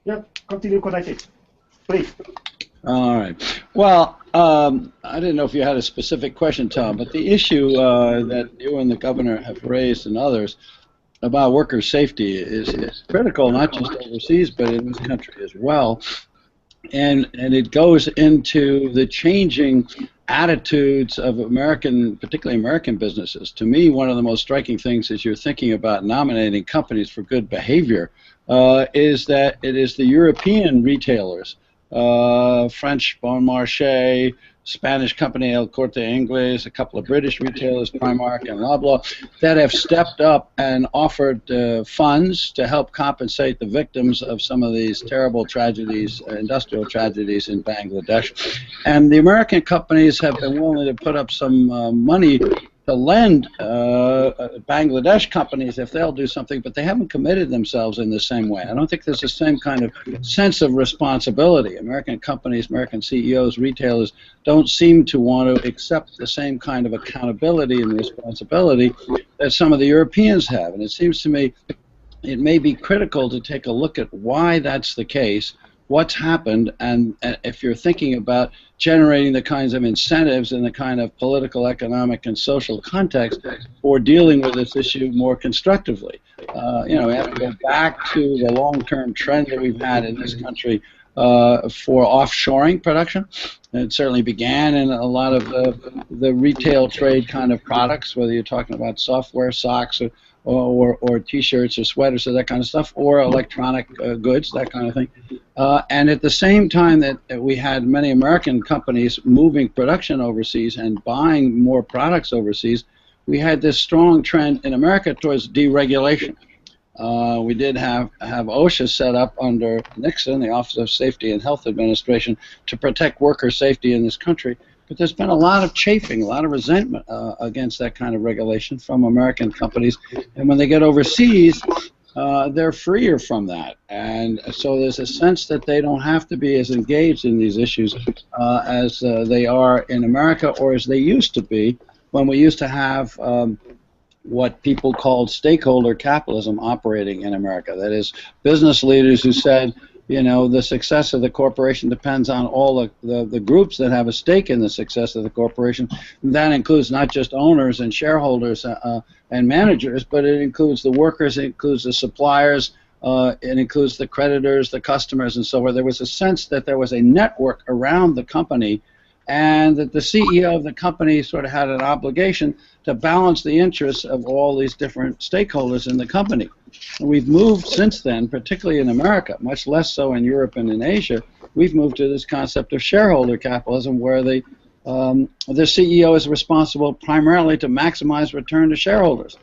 Yeah, continue connecting, please. All right. Well, I didn't know if you had a specific question, Tom, but the issue that you and the governor have raised and others about worker safety is critical, not just overseas, but in this country as well. And it goes into the changing attitudes of American, particularly American businesses. To me, one of the most striking things as you're thinking about nominating companies for good behavior is that it is the European retailers, French Bon Marché, Spanish company El Corte Inglés, a couple of British retailers, Primark and Loblaw, that have stepped up and offered funds to help compensate the victims of some of these terrible tragedies, industrial tragedies in Bangladesh. And the American companies have been willing to put up some money to lend Bangladesh companies if they'll do something, but they haven't committed themselves in the same way. I don't think there's the same kind of sense of responsibility. American companies, American CEOs, retailers don't seem to want to accept the same kind of accountability and responsibility that some of the Europeans have. And it seems to me it may be critical to take a look at why that's the case, what's happened, and if you're thinking about generating the kinds of incentives in the kind of political, economic, and social context for dealing with this issue more constructively. You know, we have to go back to the long-term trend that we've had in this country for offshoring production. And it certainly began in a lot of the retail trade kind of products, whether you're talking about software, socks, or T-shirts or sweaters or that kind of stuff, or electronic goods, that kind of thing. And at the same time that we had many American companies moving production overseas and buying more products overseas, we had this strong trend in America towards deregulation. We did have OSHA set up under Nixon, the Office of Safety and Health Administration, to protect worker safety in this country. But there's been a lot of chafing, a lot of resentment against that kind of regulation from American companies. And when they get overseas, they're freer from that. And so there's a sense that they don't have to be as engaged in these issues as they are in America, or as they used to be when we used to have what people called stakeholder capitalism operating in America. That is, business leaders who said, you know, the success of the corporation depends on all the groups that have a stake in the success of the corporation. And that includes not just owners and shareholders and managers, but it includes the workers, it includes the suppliers, it includes the creditors, the customers, and so forth. There was a sense that there was a network around the company, and that the CEO of the company sort of had an obligation to balance the interests of all these different stakeholders in the company. And we've moved since then, particularly in America, much less so in Europe and in Asia, we've moved to this concept of shareholder capitalism, where the CEO is responsible primarily to maximize return to shareholders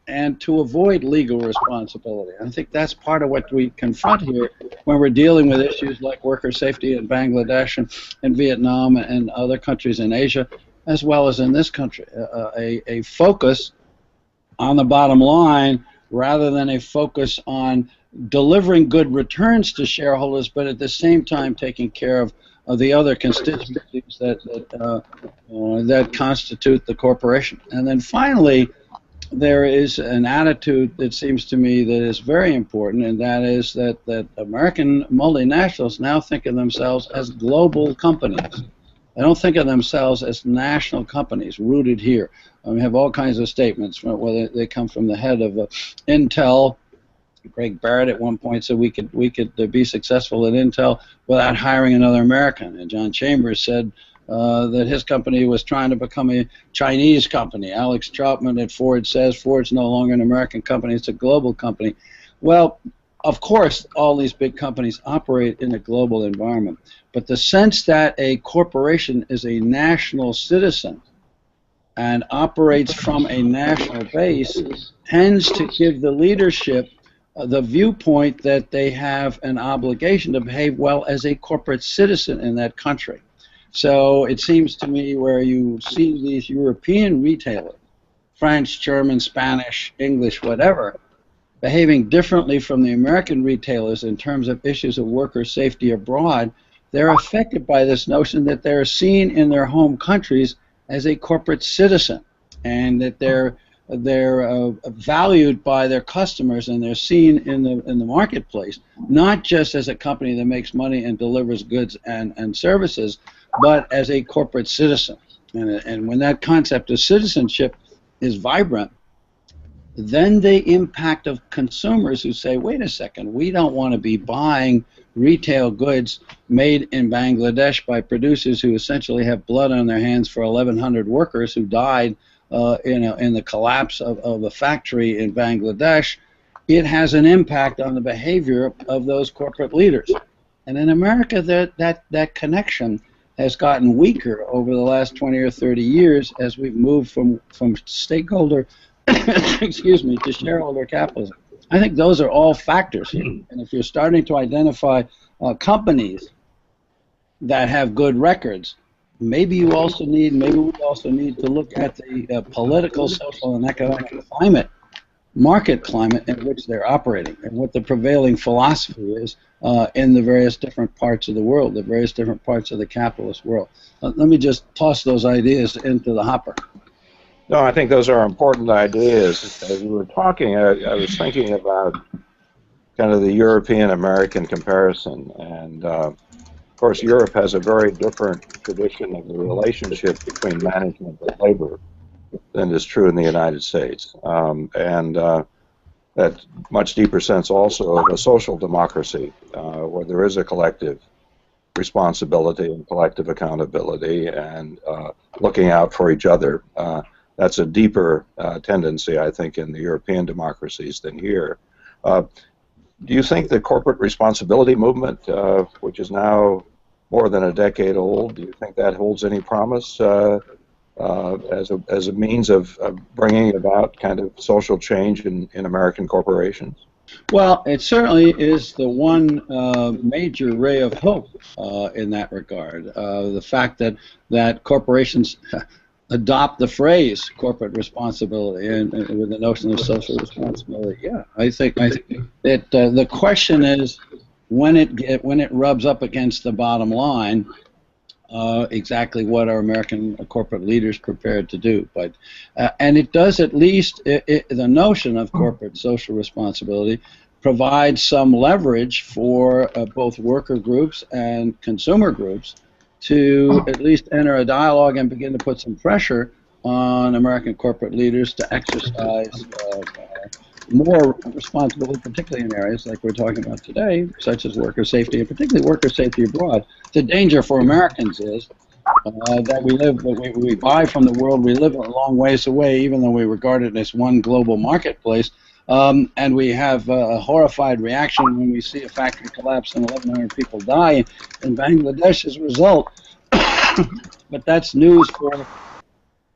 and to avoid legal responsibility. I think that's part of what we confront here when we're dealing with issues like worker safety in Bangladesh and Vietnam and other countries in Asia, as well as in this country. A focus on the bottom line rather than a focus on delivering good returns to shareholders, but at the same time taking care of the other constituencies that constitute the corporation. And then finally, there is an attitude that seems to me that is very important, and that is that American multinationals now think of themselves as global companies. They don't think of themselves as national companies rooted here. We have all kinds of statements, whether they come from the head of Intel. Greg Barrett at one point said we could be successful at Intel without hiring another American. And John Chambers said that his company was trying to become a Chinese company. Alex Troutman at Ford says Ford's no longer an American company, it's a global company. Well, of course, all these big companies operate in a global environment, but the sense that a corporation is a national citizen and operates from a national base tends to give the leadership the viewpoint that they have an obligation to behave well as a corporate citizen in that country. So it seems to me where you see these European retailers, French, German, Spanish, English, whatever, behaving differently from the American retailers in terms of issues of worker safety abroad, they're affected by this notion that they're seen in their home countries as a corporate citizen, and that they're valued by their customers, and they're seen in the marketplace, not just as a company that makes money and delivers goods and services, but as a corporate citizen. And when that concept of citizenship is vibrant, then the impact of consumers who say, wait a second, we don't want to be buying retail goods made in Bangladesh by producers who essentially have blood on their hands for 1,100 workers who died in the collapse of a factory in Bangladesh. It has an impact on the behavior of those corporate leaders. And in America, that connection has gotten weaker over the last 20 or 30 years as we've moved from stakeholder excuse me, to shareholder capitalism. I think those are all factors here. And if you're starting to identify companies that have good records, maybe we also need to look at the political, social, and economic market climate in which they're operating, and what the prevailing philosophy is in the various different parts of the world, the various different parts of the capitalist world. Let me just toss those ideas into the hopper. No, I think those are important ideas. As you were talking, I was thinking about kind of the European-American comparison. And, of course, Europe has a very different tradition of the relationship between management and labor than is true in the United States. That much deeper sense also of a social democracy where there is a collective responsibility and collective accountability and looking out for each other. That's a deeper tendency, I think, in the European democracies than here. Do you think the corporate responsibility movement, which is now more than a decade old, do you think that holds any promise as a means of bringing about kind of social change in American corporations? Well, it certainly is the one major ray of hope in that regard. The fact that corporations adopt the phrase corporate responsibility and with the notion of social responsibility. Yeah, I think that the question is when it rubs up against the bottom line, exactly what are American corporate leaders prepared to do? But and it does at least the notion of corporate social responsibility provides some leverage for both worker groups and consumer groups to at least enter a dialogue and begin to put some pressure on American corporate leaders to exercise more responsibility, particularly in areas like we're talking about today, such as worker safety, and particularly worker safety abroad. The danger for Americans is that we buy from the world, we live a long ways away, even though we regard it as one global marketplace, and we have a horrified reaction when we see a factory collapse and 1,100 people die in Bangladesh as a result. But that's news for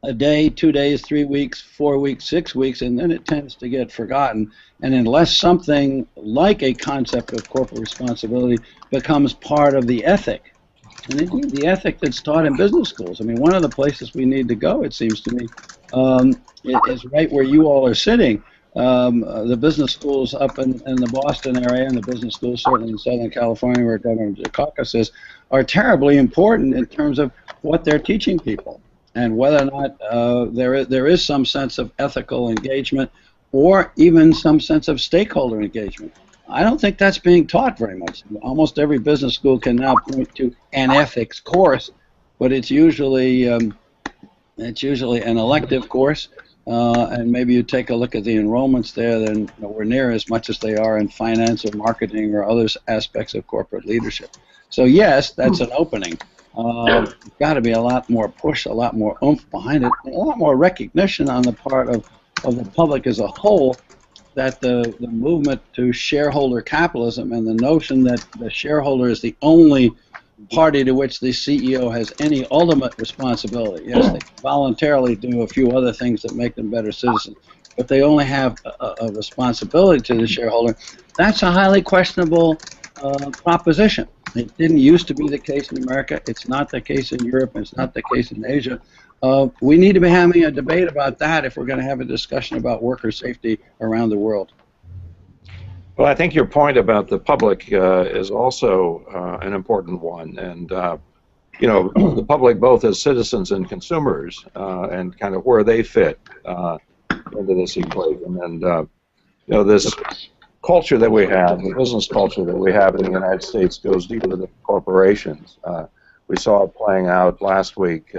a day, 2 days, 3 weeks, 4 weeks, 6 weeks, and then it tends to get forgotten. And unless something like a concept of corporate responsibility becomes part of the ethic, and indeed the ethic that's taught in business schools. I mean, one of the places we need to go, it seems to me, is right where you all are sitting. The business schools up in the Boston area, and the business schools certainly in Southern California, where Governor Dukakis is, are terribly important in terms of what they're teaching people and whether or not there is some sense of ethical engagement or even some sense of stakeholder engagement. I don't think that's being taught very much. Almost every business school can now point to an ethics course, but it's usually an elective course. And maybe you take a look at the enrollments there, then nowhere near as much as they are in finance or marketing or other aspects of corporate leadership. So yes, that's an opening. There's got to be a lot more push, a lot more oomph behind it, a lot more recognition on the part of the public as a whole that the movement to shareholder capitalism and the notion that the shareholder is the only party to which the CEO has any ultimate responsibility. Yes, they voluntarily do a few other things that make them better citizens, but they only have a responsibility to the shareholder. That's a highly questionable proposition. It didn't used to be the case in America. It's not the case in Europe. It's not the case in Asia. We need to be having a debate about that if we're going to have a discussion about worker safety around the world. Well, I think your point about the public is also an important one, and you know, the public both as citizens and consumers, and kind of where they fit into this equation. And you know, this culture that we have, the business culture that we have in the United States, goes deeper than corporations. We saw it playing out last week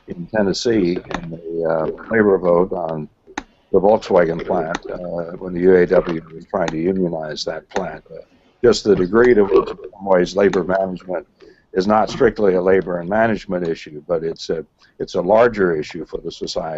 in Tennessee in the labor vote on the Volkswagen plant when the UAW was trying to unionize that plant. Just the degree to which, in some ways, labor management is not strictly a labor and management issue, but it's a larger issue for the society.